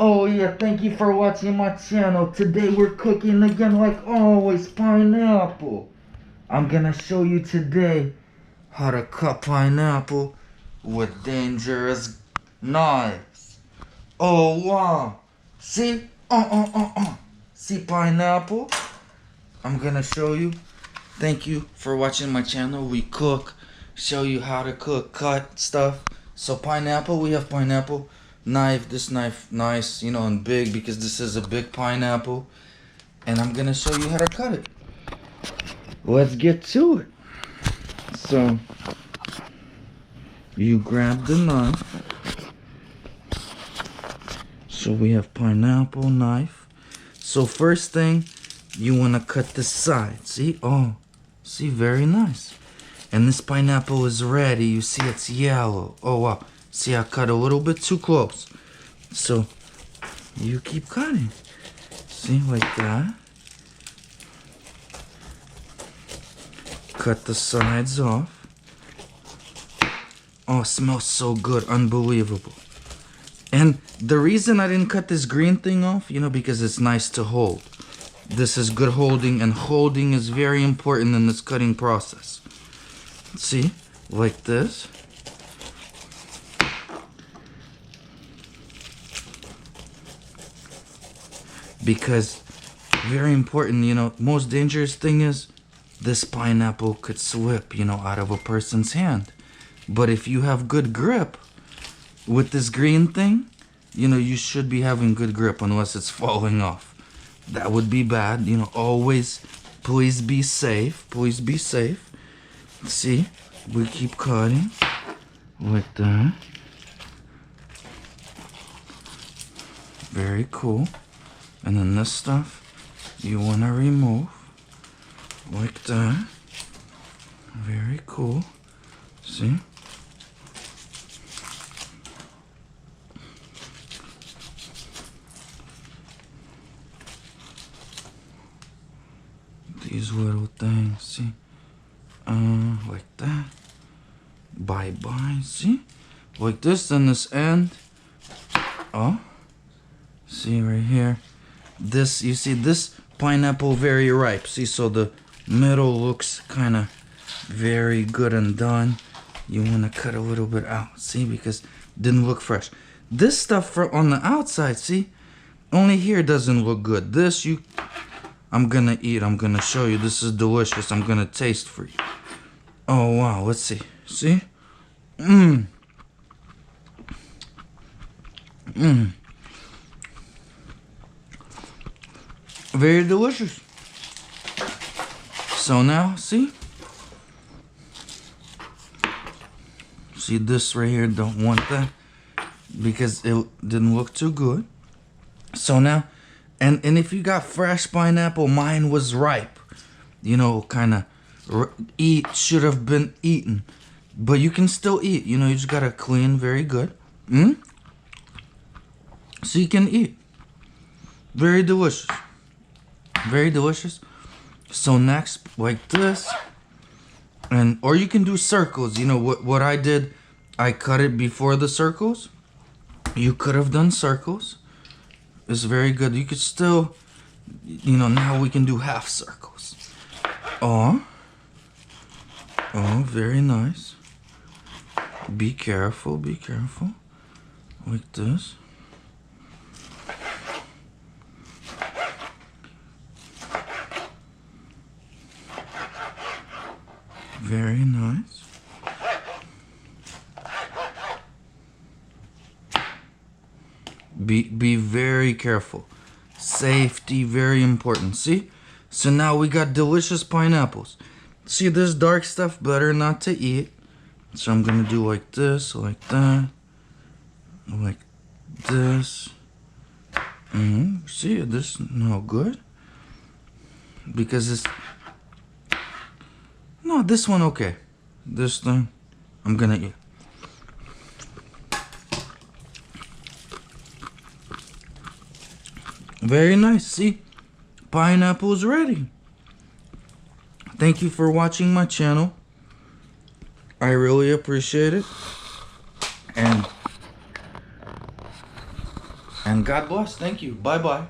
Oh yeah, thank you for watching my channel. Today we're cooking again like always, pineapple. I'm gonna show you today how to cut pineapple with dangerous knives. Oh wow. See? See pineapple? I'm gonna show you. Thank you for watching my channel. We cook, show you how to cook, cut stuff. So pineapple, we have pineapple knife. This knife nice, you know, and big because this is a big pineapple. And I'm gonna show you how to cut it. Let's get to it. So you grab the knife. So we have pineapple knife. So first thing, you wanna cut the side. See? Oh, see, very nice. And this pineapple is ready. You see it's yellow. Oh wow. See, I cut a little bit too close. So you keep cutting. See, like that. Cut the sides off. Oh, it smells so good. Unbelievable. And the reason I didn't cut this green thing off, you know, because it's nice to hold. This is good holding, and holding is very important in this cutting process. See, like this. Because very important, you know, most dangerous thing is this pineapple could slip, you know, out of a person's hand. But if you have good grip with this green thing, you know, you should be having good grip unless it's falling off. That would be bad, you know, always, please be safe, please be safe. See, we keep cutting like that. Very cool. And then this stuff you want to remove like that. Very cool. See? These little things, see? Like that. Bye-bye, see? Like this, and this end. Oh. See right here. This, you see this pineapple very ripe. See, so the middle looks kind of very good and done. You want to cut a little bit out, see, because it didn't look fresh. This stuff on the outside, see, only here doesn't look good. This I'm gonna eat. I'm gonna show you. This is delicious. I'm gonna taste for you. Oh wow, let's see. See? Very delicious. So now, see? See this right here, don't want that because it didn't look too good. So now, and if you got fresh pineapple, mine was ripe. You know, kind of should have been eaten. But you can still eat, you know, you just gotta clean very good. So you can eat. Very delicious. Very delicious. So next, like this, and or you can do circles. You know what I did, I cut it before the circles. You could have done circles. It's very good. You could still, you know, now we can do half circles. Oh, very nice. Be careful, be careful. Like this. Very nice. Be very careful. Safety, very important. See? So now we got delicious pineapples. See, this dark stuff, better not to eat. So I'm gonna do like this, like that, like this. See, this no good. Because it's no, this one okay. This thing, I'm gonna eat. Very nice. See, pineapple's ready. Thank you for watching my channel. I really appreciate it. And And God bless. Thank you. Bye-bye.